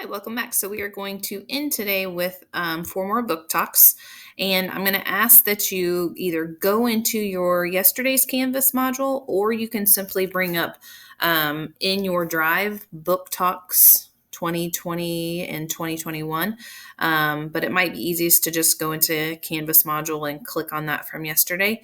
Hi, welcome back. So we are going to end today with four more book talks. And I'm going to ask that you either go into your yesterday's Canvas module or you can simply bring up in your drive book talks 2020 and 2021. But it might be easiest to just go into Canvas module and click on that from yesterday.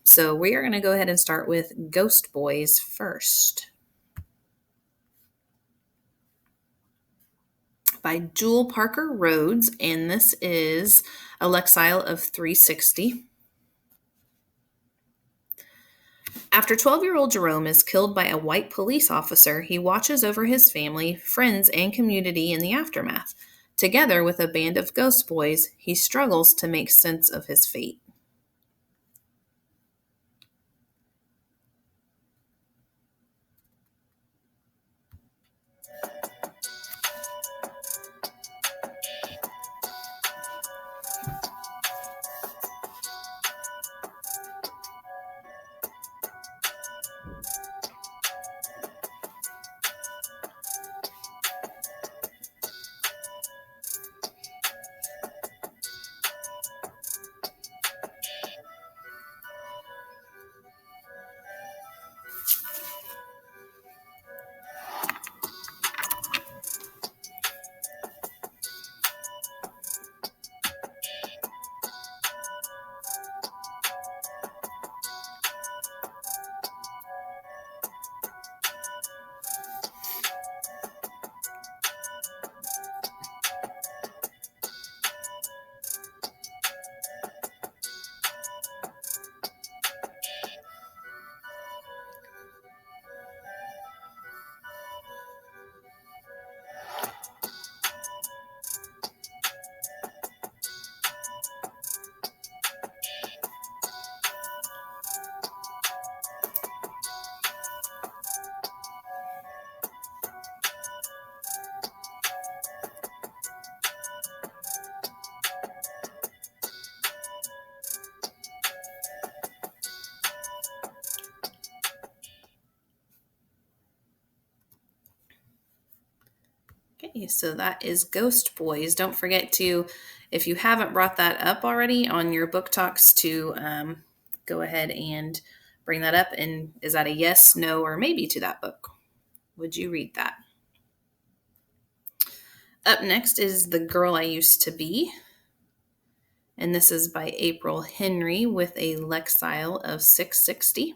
So we are going to go ahead and start with Ghost Boys first, by Jewel Parker Rhodes, and this is A Lexile of 360. After 12-year-old Jerome is killed by a white police officer, he watches over his family, friends, and community in the aftermath. Together with a band of ghost boys, he struggles to make sense of his fate. Okay, so that is Ghost Boys. Don't forget to, if you haven't brought that up already on your book talks, to go ahead and bring that up. And is that a yes, no, or maybe to that book? Would you read that? Up next is The Girl I Used to Be. And this is by April Henry with a Lexile of 660.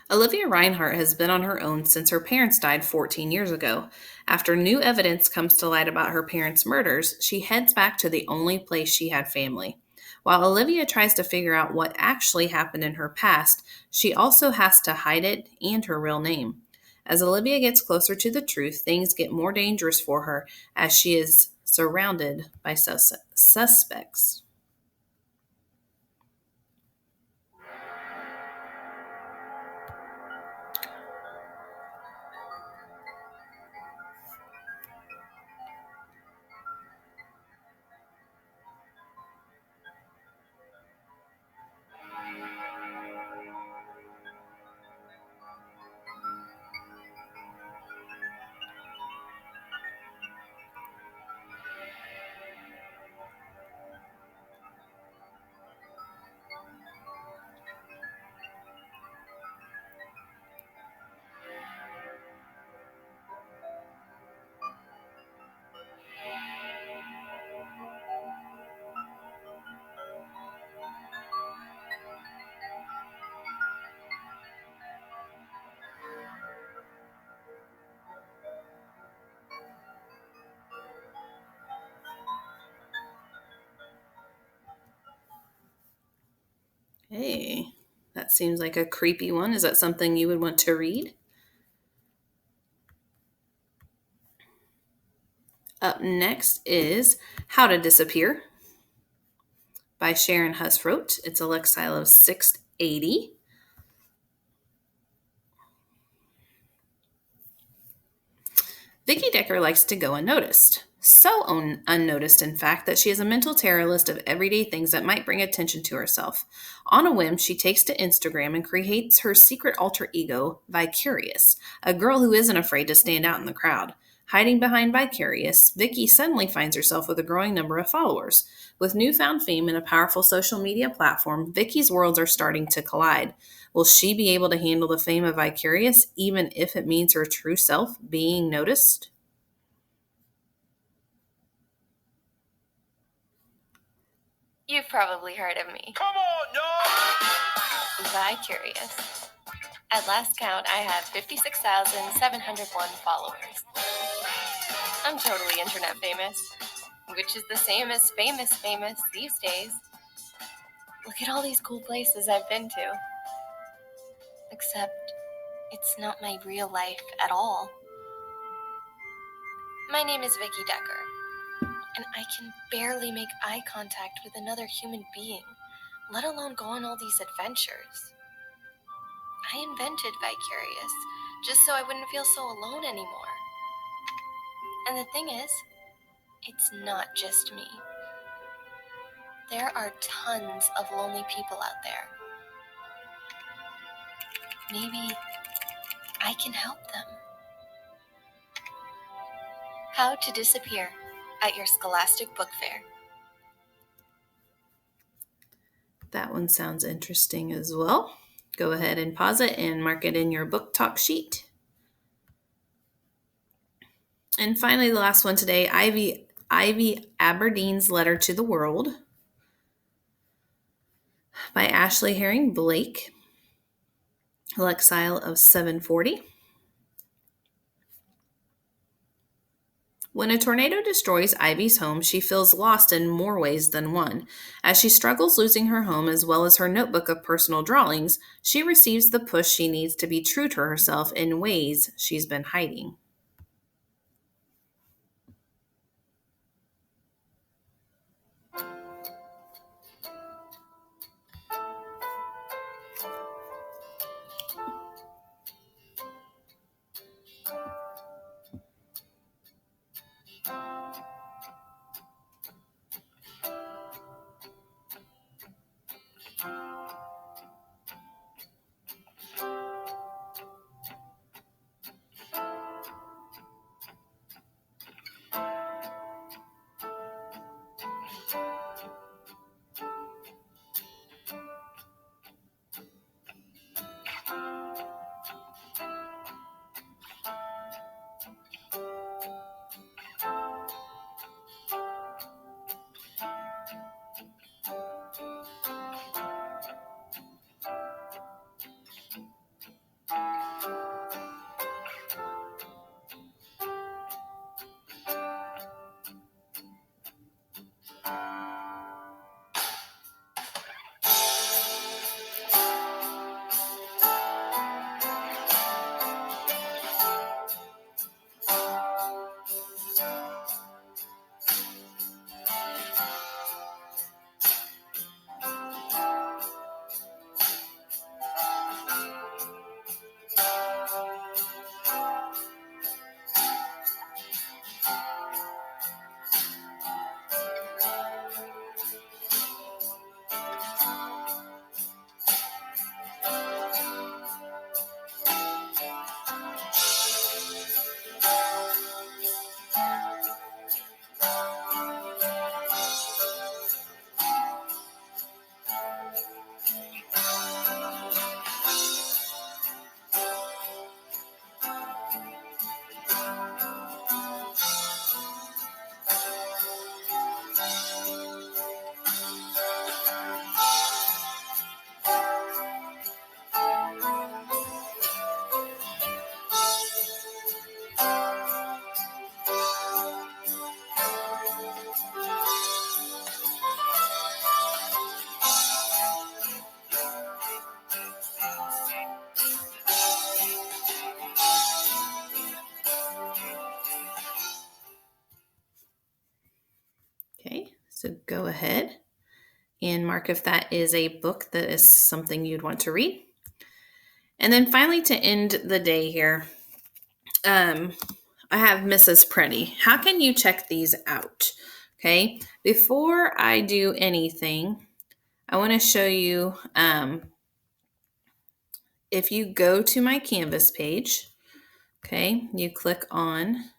Olivia Reinhardt has been on her own since her parents died 14 years ago. After new evidence comes to light about her parents' murders, she heads back to the only place she had family. While Olivia tries to figure out what actually happened in her past, she also has to hide it and her real name. As Olivia gets closer to the truth, things get more dangerous for her as she is surrounded by suspects. Hey, that seems like a creepy one. Is that something you would want to read? Up next is How to Disappear by Sharon Husroat. It's a Lexile of 680. Vicky Decker likes to go unnoticed. So unnoticed, in fact, that she has a mental terror list of everyday things that might bring attention to herself. On a whim, she takes to Instagram and creates her secret alter ego, Vicarious, a girl who isn't afraid to stand out in the crowd. Hiding behind Vicarious, Vicky suddenly finds herself with a growing number of followers. With newfound fame and a powerful social media platform, Vicky's worlds are starting to collide. Will she be able to handle the fame of Vicarious, even if it means her true self being noticed? You've probably heard of me. Come on, y'all! Vicarious. At last count, I have 56,701 followers. I'm totally internet famous, which is the same as famous these days. Look at all these cool places I've been to. Except, it's not my real life at all. My name is Vicky Decker, and I can barely make eye contact with another human being, let alone go on all these adventures. I invented Vicarious just so I wouldn't feel so alone anymore. And the thing is, it's not just me. There are tons of lonely people out there. Maybe I can help them. How to Disappear at your Scholastic Book Fair. That one sounds interesting as well. Go ahead and pause it and mark it in your book talk sheet. And finally, the last one today, Ivy Aberdeen's Letter to the World by Ashley Herring Blake, Lexile of 740. When a tornado destroys Ivy's home, she feels lost in more ways than one. As she struggles losing her home as well as her notebook of personal drawings, she receives the push she needs to be true to herself in ways she's been hiding. Okay, so go ahead and mark if that is a book that is something you'd want to read. And then finally, to end the day here, I have Mrs. Pretty. How can you check these out? Okay, before I do anything, I want to show you if you go to my Canvas page, okay, you click on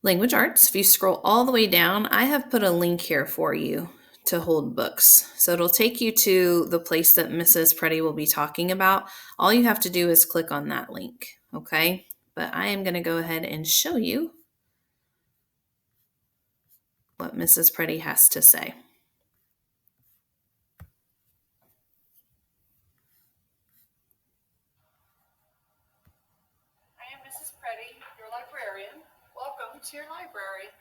Language Arts. If you scroll all the way down, I have put a link here for you to hold books. So it'll take you to the place that Mrs. Pretty will be talking about. All you have to do is click on that link, okay? But I am going to go ahead and show you what Mrs. Pretty has to say. I am Mrs. Pretty, your librarian. Welcome to your library.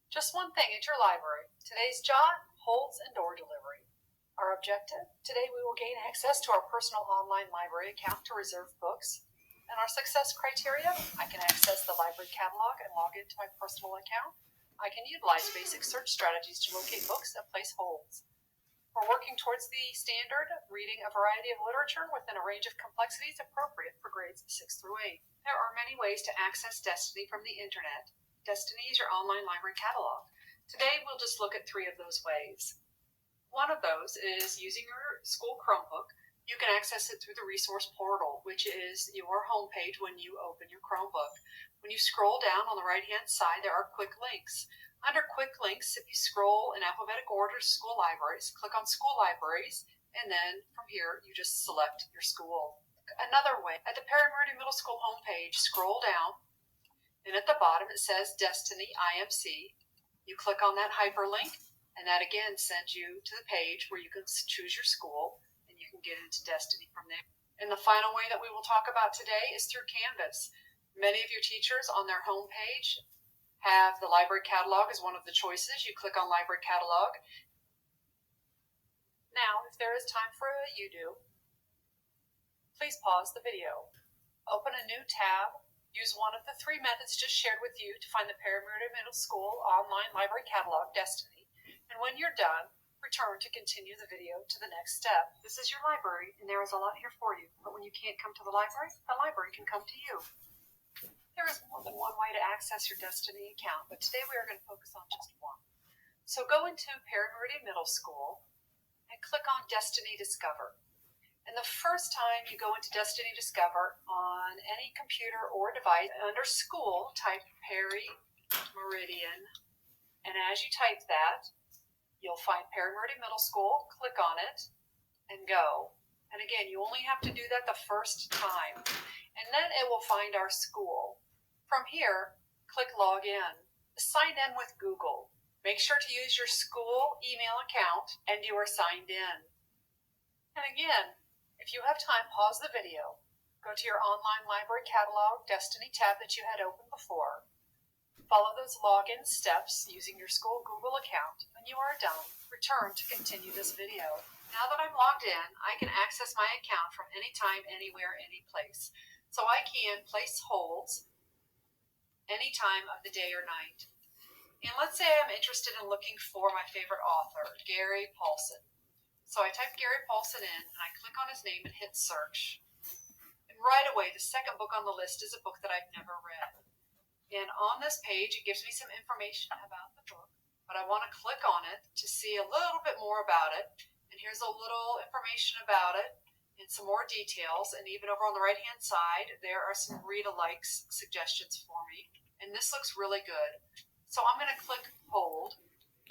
Just one thing at your library. Today's job, holds and door delivery. Our objective, today we will gain access to our personal online library account to reserve books. And our success criteria, I can access the library catalog and log into my personal account. I can utilize basic search strategies to locate books and place holds. We're working towards the standard, reading a variety of literature within a range of complexities appropriate for grades 6 through 8. There are many ways to access Destiny from the internet. Destiny is your online library catalog. Today we'll just look at 3 of those ways. One of those is using your school Chromebook. You can access it through the resource portal, which is your homepage when you open your Chromebook. When you scroll down on the right-hand side, there are quick links. Under quick links, if you scroll in alphabetical order to school libraries, click on school libraries, and then from here, you just select your school. Another way, at the Perry Meridian Middle School homepage, scroll down, and at the bottom it says Destiny IMC. You click on that hyperlink, and that again sends you to the page where you can choose your school, and you can get into Destiny from there. And the final way that we will talk about today is through Canvas. Many of your teachers on their homepage have the library catalog as one of the choices. You click on library catalog. Now, if there is time for a you-do, please pause the video. Open a new tab. Use one of the 3 methods just shared with you to find the Perry Meridian Middle School online library catalog, Destiny. And when you're done, return to continue the video to the next step. This is your library, and there is a lot here for you. But when you can't come to the library can come to you. There is more than one way to access your Destiny account, but today we are going to focus on just one. So go into Perry Meridian Middle School and click on Destiny Discover. And the first time you go into Destiny Discover on any computer or device, under School, type Perry Meridian. And as you type that, you'll find Perry Meridian Middle School, click on it, and go. And again, you only have to do that the first time. And then it will find our school. From here, click Log In. Sign in with Google. Make sure to use your school email account, and you are signed in. And again, if you have time, pause the video. Go to your online library catalog, Destiny tab that you had open before. Follow those login steps using your school Google account. When you are done, return to continue this video. Now that I'm logged in, I can access my account from anytime, anywhere, any place. So I can place holds any time of the day or night. And let's say I'm interested in looking for my favorite author, Gary Paulson. So I type Gary Paulson in, and I click on his name and hit search. And right away, the second book on the list is a book that I've never read. And on this page, it gives me some information about the book, but I want to click on it to see a little bit more about it. And here's a little information about it and some more details. And even over on the right-hand side, there are some read-alikes suggestions for me. And this looks really good. So I'm going to click hold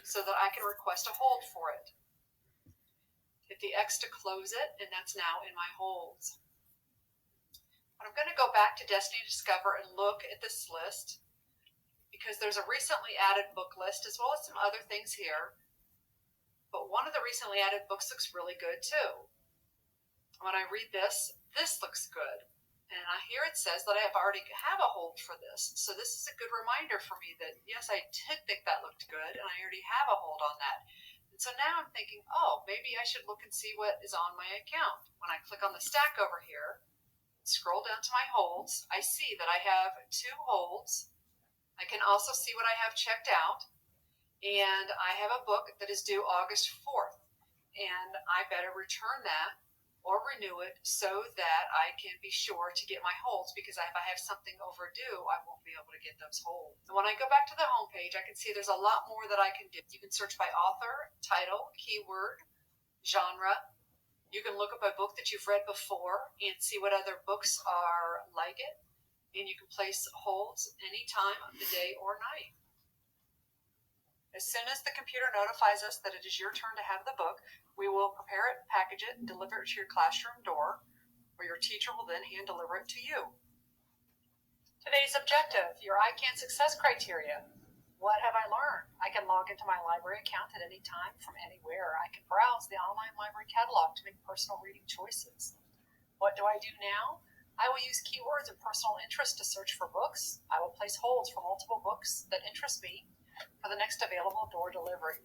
so that I can request a hold for it. Hit the X to close it, and that's now in my holds. But I'm going to go back to Destiny Discover and look at this list because there's a recently added book list as well as some other things here. But one of the recently added books looks really good too. When I read this, this looks good. And here it says that I already have a hold for this. So this is a good reminder for me that, yes, I did think that looked good, and I already have a hold on that. And so now I'm thinking, oh, maybe I should look and see what is on my account. When I click on the stack over here, scroll down to my holds, I see that I have 2 holds. I can also see what I have checked out. And I have a book that is due August 4th. And I better return that or renew it so that I can be sure to get my holds, because if I have something overdue, I won't be able to get those holds. And when I go back to the homepage, I can see there's a lot more that I can do. You can search by author, title, keyword, genre. You can look up a book that you've read before and see what other books are like it. And you can place holds any time of the day or night. As soon as the computer notifies us that it is your turn to have the book, we will prepare it, package it, and deliver it to your classroom door, where your teacher will then hand deliver it to you. Today's objective, your ICANN success criteria. What have I learned? I can log into my library account at any time from anywhere. I can browse the online library catalog to make personal reading choices. What do I do now? I will use keywords of personal interest to search for books. I will place holds for multiple books that interest me for the next available door delivery.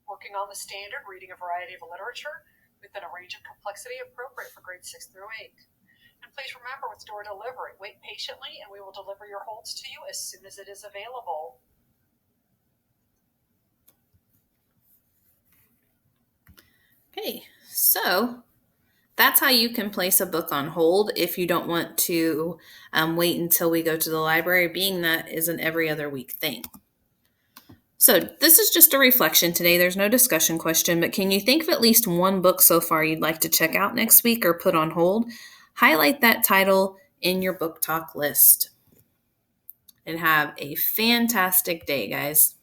Working on the standard, reading a variety of literature within a range of complexity appropriate for grades 6 through 8. And please remember, with door delivery, wait patiently and we will deliver your holds to you as soon as it is available. Okay, so that's how you can place a book on hold if you don't want to wait until we go to the library, being that is an every other week thing. So this is just a reflection today. There's no discussion question, but can you think of at least one book so far you'd like to check out next week or put on hold? Highlight that title in your book talk list. And have a fantastic day, guys.